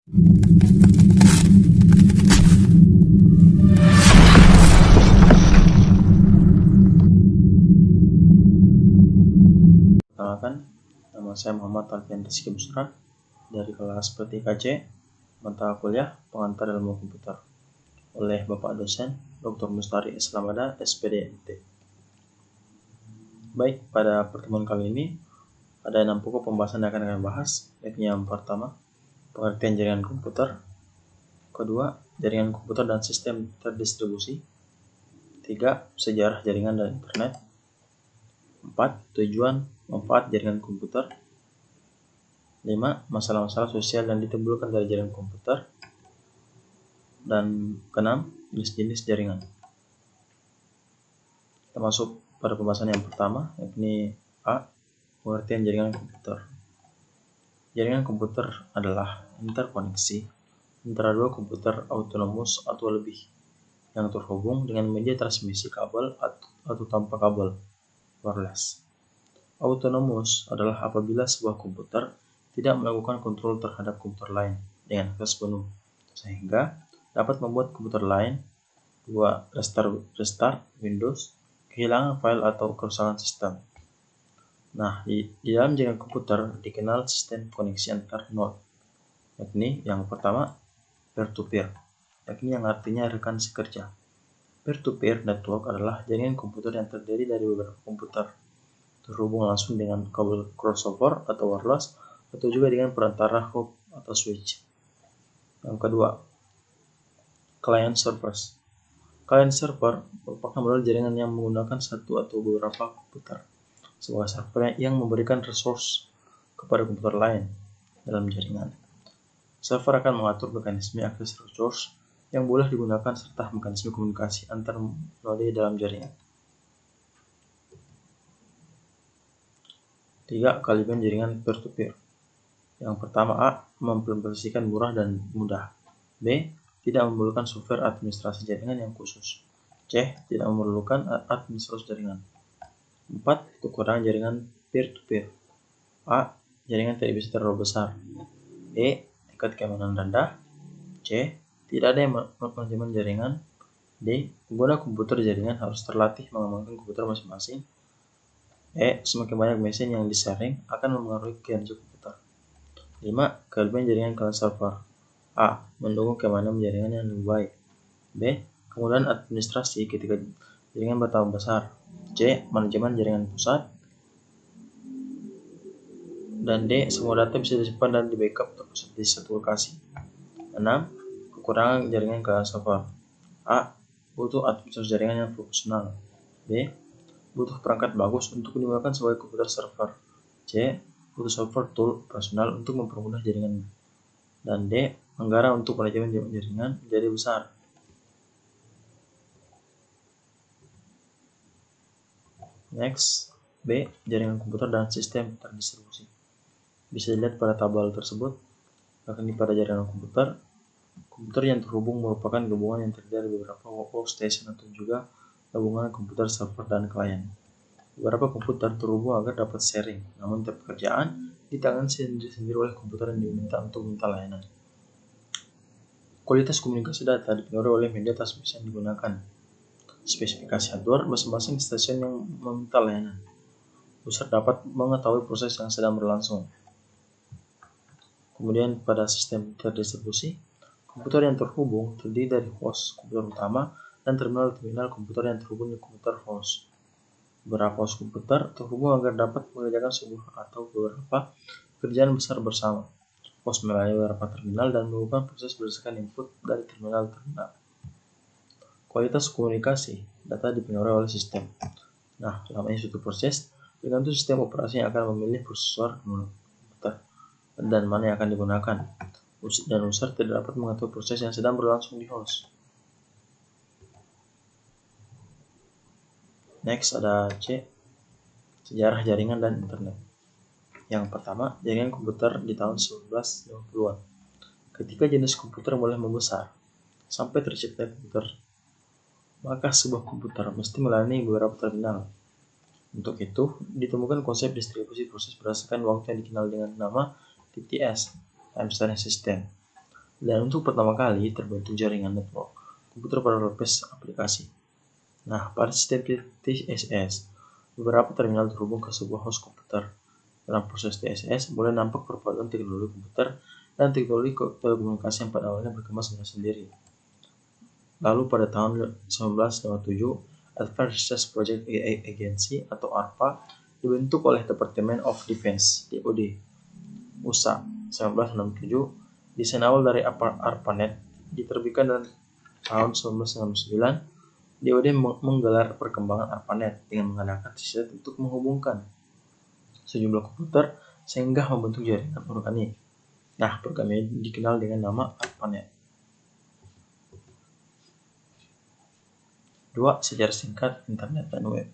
Perkenalkan, nama saya Muhammad Alfian Rizky Busra dari kelas PTKC, mata kuliah Pengantar Ilmu Komputer oleh Bapak dosen Dr. Mustari Islamada, SPD MT. Baik, pada pertemuan kali ini ada 6 pokok pembahasan yang akan kami bahas, yakni yang pertama, pengertian jaringan komputer, kedua, jaringan komputer dan sistem terdistribusi, 3, sejarah jaringan dan internet, 4, tujuan manfaat jaringan komputer, 5, masalah-masalah sosial yang ditimbulkan dari jaringan komputer, dan keenam, jenis-jenis jaringan. Kita masuk pada pembahasan yang pertama, yakni A, pengertian jaringan komputer. Jaringan komputer adalah interkoneksi antara dua komputer autonomous atau lebih yang terhubung dengan media transmisi kabel atau tanpa kabel, wireless. Autonomous adalah apabila sebuah komputer tidak melakukan kontrol terhadap komputer lain dengan akses penuh, sehingga dapat membuat komputer lain restart Windows, kehilangan file atau kerusakan sistem. Nah, di dalam jaringan komputer dikenal sistem koneksi antar node, yakni yang pertama peer-to-peer, yakni yang artinya rekan sekerja. Peer-to-peer network adalah jaringan komputer yang terdiri dari beberapa komputer terhubung langsung dengan kabel crossover atau wireless, atau juga dengan perantara hub atau switch. Yang kedua, client servers. Client server merupakan model jaringan yang menggunakan satu atau beberapa komputer sebagai server yang memberikan resource kepada komputer lain dalam jaringan. Server akan mengatur mekanisme akses resource yang boleh digunakan serta mekanisme komunikasi antar node dalam jaringan. 3. Kelebihan jaringan peer-to-peer. Yang pertama, A, mengimplementasikan murah dan mudah. B, tidak memerlukan software administrasi jaringan yang khusus. C, tidak memerlukan administrasi jaringan. 4. Kekurangan jaringan peer-to-peer. A, jaringan tidak bisa terlalu besar. B, tingkat keamanan rendah. C, tidak ada manajemen jaringan. D, pengguna komputer jaringan harus terlatih mengembangkan komputer masing-masing. E, semakin banyak mesin yang di-sharing akan mempengaruhi kinerja komputer. 5. Kelebihan jaringan client server. A, mendukung keamanan jaringan yang lebih baik. B, kemudahan administrasi ketika jaringan bertambah besar. C, manajemen jaringan pusat. Dan D, semua data bisa disimpan dan di-backup terpusat di satu lokasi. 6. Kekurangan jaringan client server. A, butuh administrasi jaringan yang profesional. B, butuh perangkat bagus untuk digunakan sebagai komputer server. C, butuh software tool operasional untuk mempermudah jaringan. Dan D, anggaran untuk manajemen jaringan menjadi besar. Next, B, jaringan komputer dan sistem terdistribusi. Bisa dilihat pada tabel tersebut, yakni pada jaringan komputer yang terhubung merupakan gabungan yang terdiri dari beberapa workstation atau juga gabungan komputer server dan klien. Beberapa komputer terhubung agar dapat sharing, namun tiap pekerjaan ditangani sendiri-sendiri oleh komputer yang diminta untuk meminta layanan. Kualitas komunikasi data dipengaruhi oleh media transmisi yang digunakan, spesifikasi hardware masing-masing stasiun yang meminta layanan. User dapat mengetahui proses yang sedang berlangsung. Kemudian pada sistem terdistribusi, komputer yang terhubung terdiri dari host komputer utama dan terminal-terminal komputer yang terhubung dengan komputer host. Beberapa host komputer terhubung agar dapat mengerjakan sebuah atau beberapa pekerjaan besar bersama. Host melayani beberapa terminal dan melakukan proses berdasarkan input dari terminal-terminal. Kualitas komunikasi data dipengaruhi oleh sistem. Nah, lamanya suatu proses tergantung sistem operasi yang akan memilih prosesor komputer dan mana yang akan digunakan. Dan user tidak dapat mengetahui proses yang sedang berlangsung di host. Next ada C, sejarah jaringan dan internet. Yang pertama, jaringan komputer di tahun 1950-an. Ketika jenis komputer mulai membesar, sampai tercipta komputer, maka sebuah komputer mesti melayani beberapa terminal. Untuk itu, ditemukan konsep distribusi proses berdasarkan waktu yang dikenal dengan nama TTS, Time Sharing System. Dan untuk pertama kali terbentuk jaringan network komputer pada berbasis aplikasi. Nah, pada sistem TSS, beberapa terminal terhubung ke sebuah host komputer. Dalam proses TSS, boleh nampak perpaduan teknologi komputer dan teknologi telekomunikasi yang pada awalnya berkembang sendiri. Lalu pada tahun 1957, Advanced Research Project Agency atau ARPA dibentuk oleh Department of Defense (DoD) USA 1967. Desain awal dari ARPANET diterbitkan dalam tahun 1969. DoD menggelar perkembangan ARPANET dengan mengadakan riset untuk menghubungkan sejumlah komputer sehingga membentuk jaringan organik. Nah, program ini dikenal dengan nama ARPANET. 2. Sejarah singkat Internet dan Web.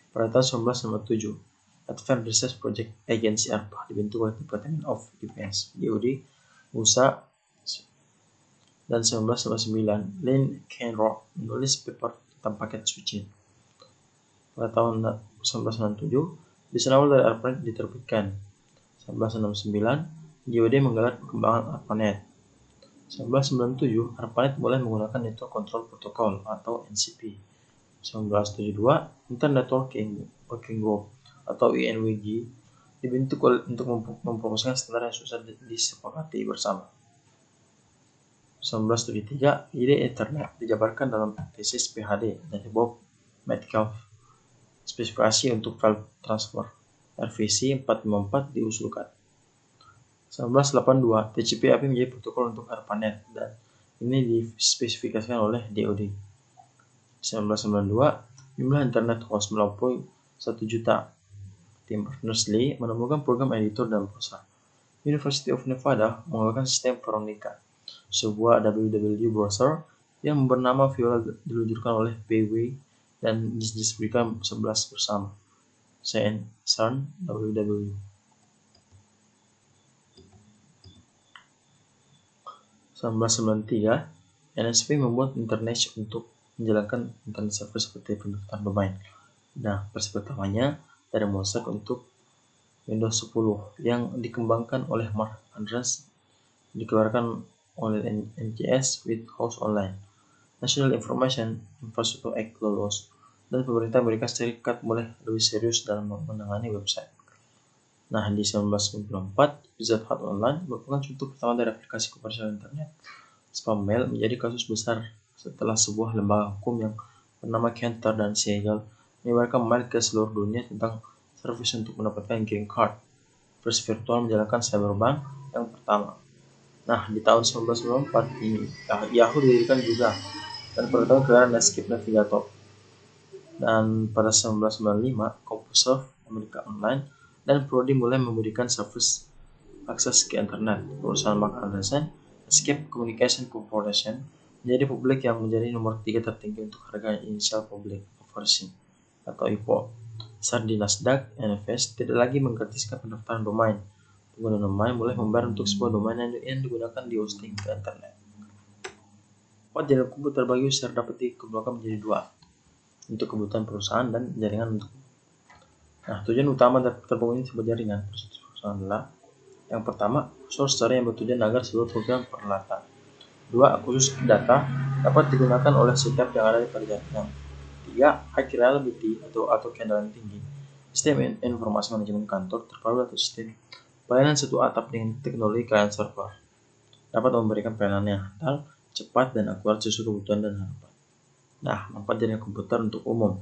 Pada tahun 1997, Advanced Research Project Agency ARPA dibentuk oleh Department of Defense (DoD) USA dan 1999, Lynn Kenrock menulis paper tentang paket switching. Pada tahun 1997, desain awal dari ARPANET diterbitkan. 1969, DoD menggelar perkembangan ARPANET. 1997, ARPANET mulai menggunakan Network Control Protocol atau NCP. 1972, Internet Working Group atau INWG dibentuk untuk mempromosikan standar yang susah disepakati bersama. 1973, ide Ethernet dijabarkan dalam tesis PhD dari Bob Metcalf. Spesifikasi untuk file transfer RFC 454 diusulkan. 1982, TCP/IP menjadi protokol untuk ARPANET dan ini dispesifikasikan oleh DoD. 1992, jumlah internet host melampaui 1 juta. Tim Berners-Lee menemukan program editor dan browser. University of Nevada mengeluarkan sistem Veronica, sebuah www browser yang bernama Viola diluncurkan oleh BW dan didiskusikan 11 bersama CERN WW. 1993, NSP membuat Internet untuk menjalankan internet server seperti pendaftaran domain. Nah, versi pertamanya dari Mosaic untuk Windows 10 yang dikembangkan oleh Mark Andreessen dikeluarkan oleh NGS with Host Online. National Information Infrastructure Act lolos dan pemerintah Amerika Serikat mulai lebih serius dalam menangani website. Nah, di 1994, Pizza Hut Online merupakan contoh pertama dari aplikasi komersial internet. Spam mail menjadi kasus besar setelah sebuah lembaga hukum yang bernama Cantor dan Siegel menyebarkan mail ke seluruh dunia tentang servis untuk mendapatkan green card. First Virtual menjalankan cyberbank yang pertama. Nah, di tahun 1994 ini Yahoo didirikan juga dan pada tahun kelahiran Netscape Navigator. Dan pada 1995, CompuServe America Online dan Prodi mulai memberikan service akses ke internet. Perusahaan Mark Andreessen, Netscape Communication Corporation, menjadi publik yang menjadi nomor 3 tertinggi untuk harga inisial public offering atau IPO. Saat di Nasdaq, NFS tidak lagi menggratiskan pendaftaran domain. Pengguna domain boleh membayar untuk sebuah domain yang digunakan di hosting ke internet. Jaringan komputer bagi user dapat dikelompokkan menjadi 2, untuk kebutuhan perusahaan dan jaringan untuk. Nah, tujuan utama terbangunnya sebuah jaringan perusahaan adalah: yang pertama, source data yang bertujuan agar seluruh program peralatan. 2. Khusus data dapat digunakan oleh setiap yang ada pada jaringan. 3. High reliability atau keandalan tinggi. Sistem informasi manajemen kantor terpadu atau sistem pelayanan satu atap dengan teknologi client server dapat memberikan pelayanan yang handal, cepat, dan akurat sesuai kebutuhan dan harapan. Nah, manfaat jaringan komputer untuk umum.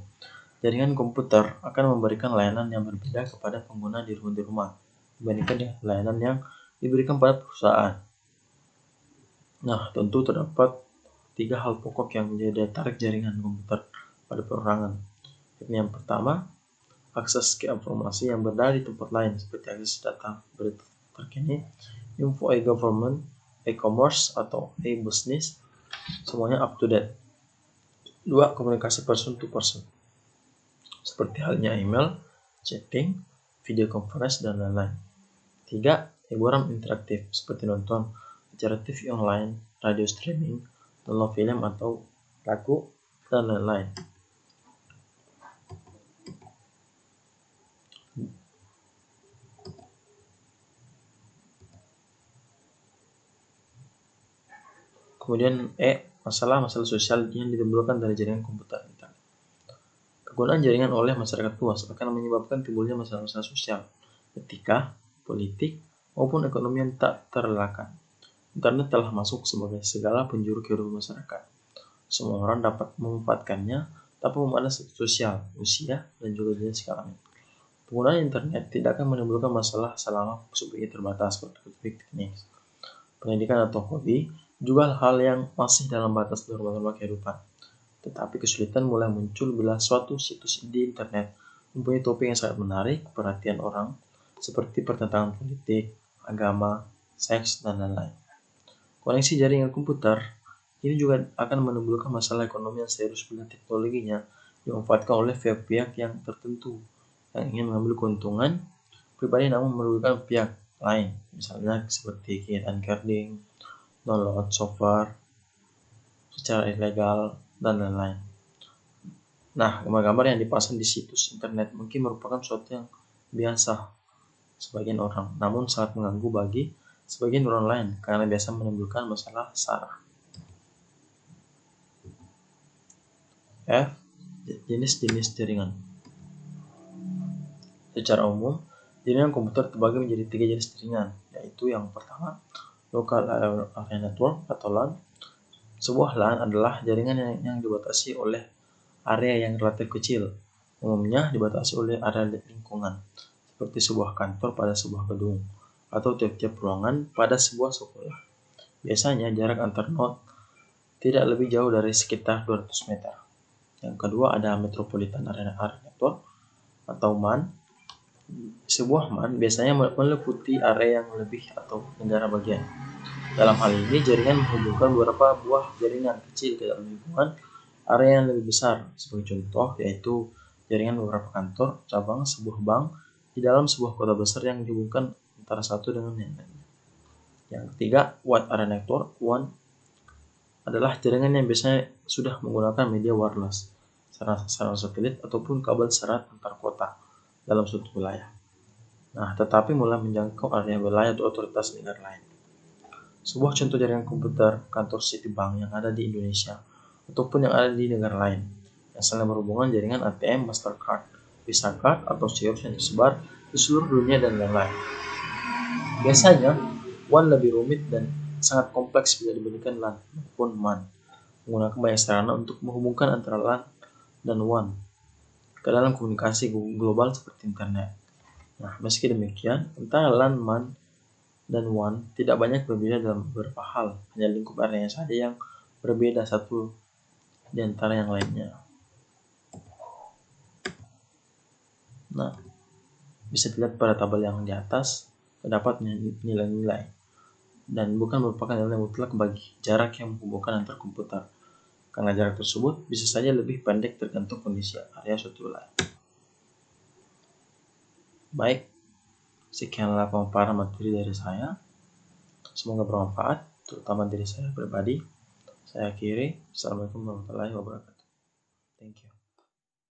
Jaringan komputer akan memberikan layanan yang berbeda kepada pengguna di rumah dibandingkan dengan layanan yang diberikan pada perusahaan. Nah, tentu terdapat 3 hal pokok yang menjadi daya tarik jaringan komputer pada perorangan. Yang pertama, akses ke informasi yang berada di tempat lain seperti akses data berita terkini, info e-government, e-commerce atau e-business, semuanya up to date. 2. Komunikasi person to person, seperti halnya email, chatting, video conference, dan lain-lain. 3. Hiburan interaktif seperti nonton acara TV online, radio streaming, download film atau lagu, dan lain-lain. Kemudian masalah-masalah sosial yang ditimbulkan dari jaringan komputer internet. Kegunaan jaringan oleh masyarakat luas akan menyebabkan timbulnya masalah-masalah sosial, etika, politik, maupun ekonomi yang tak terelakkan. Internet telah masuk sebagai segala penjuru kehidupan masyarakat. Semua orang dapat memanfaatkannya tanpa memandang status sosial, usia, dan juga jenis kelamin. Penggunaan internet tidak akan menimbulkan masalah selama supaya terbatas seperti teknik, pendidikan atau hobi, juga hal yang masih dalam batas normal kehidupan. Tetapi kesulitan mulai muncul bila suatu situs di internet mempunyai topik yang sangat menarik perhatian orang, seperti pertentangan politik, agama, seks, dan lain-lain. Koneksi jaringan komputer ini juga akan menimbulkan masalah ekonomi yang serius bila teknologinya dimanfaatkan oleh pihak-pihak yang tertentu yang ingin mengambil keuntungan pribadi namun merugikan pihak lain, misalnya seperti kegiatan carding, download software secara ilegal, dan lain-lain. Nah, gambar-gambar yang dipasang di situs internet mungkin merupakan sesuatu yang biasa sebagian orang, namun sangat mengganggu bagi sebagian orang lain karena biasa menimbulkan masalah SARA. F. Jenis-jenis jaringan. Secara umum, jaringan komputer terbagi menjadi 3 jenis jaringan, yaitu yang pertama, Local Area Network atau LAN. Sebuah LAN adalah jaringan yang dibatasi oleh area yang relatif kecil, umumnya dibatasi oleh area lingkungan, seperti sebuah kantor pada sebuah gedung, atau tiap-tiap ruangan pada sebuah sekolah. Biasanya jarak antar node tidak lebih jauh dari sekitar 200 meter. Yang kedua ada Metropolitan Area Network atau MAN. Sebuah MAN biasanya meliputi area yang lebih atau negara bagian. Dalam hal ini, jaringan menghubungkan beberapa buah jaringan kecil ke dalam lingkungan area yang lebih besar. Sebagai contoh, yaitu jaringan beberapa kantor, cabang, sebuah bank di dalam sebuah kota besar yang dihubungkan antara satu dengan yang lainnya. Yang ketiga, Wide Area Network (WAN) adalah jaringan yang biasanya sudah menggunakan media wireless, sarana satelit ataupun kabel serat antar kota dalam suatu wilayah. Nah, tetapi mulai menjangkau area wilayah atau otoritas negara lain. Sebuah contoh jaringan komputer kantor Citibank yang ada di Indonesia ataupun yang ada di negara lain yang saling berhubungan jaringan ATM, Mastercard, Visa Card, atau Xiaomi yang tersebar di seluruh dunia dan lain-lain. Biasanya, WAN lebih rumit dan sangat kompleks bila dibandingkan LAN maupun MAN, menggunakan banyak sarana untuk menghubungkan antara LAN dan WAN ke dalam komunikasi global seperti internet. Nah, meski demikian, antara LAN, MAN, dan WAN tidak banyak berbeda dalam beberapa hal, hanya lingkup areanya saja yang berbeda satu di antara yang lainnya. Nah, bisa dilihat pada tabel yang di atas, terdapat nilai-nilai dan bukan merupakan nilai mutlak bagi jarak yang menghubungkan antar komputer, karena jarak tersebut bisa saja lebih pendek tergantung kondisi area suatu wilayah. Baik, sekianlah pemaparan materi dari saya. Semoga bermanfaat, terutama diri saya pribadi. Saya akhiri. Assalamualaikum warahmatullahi wabarakatuh. Thank you.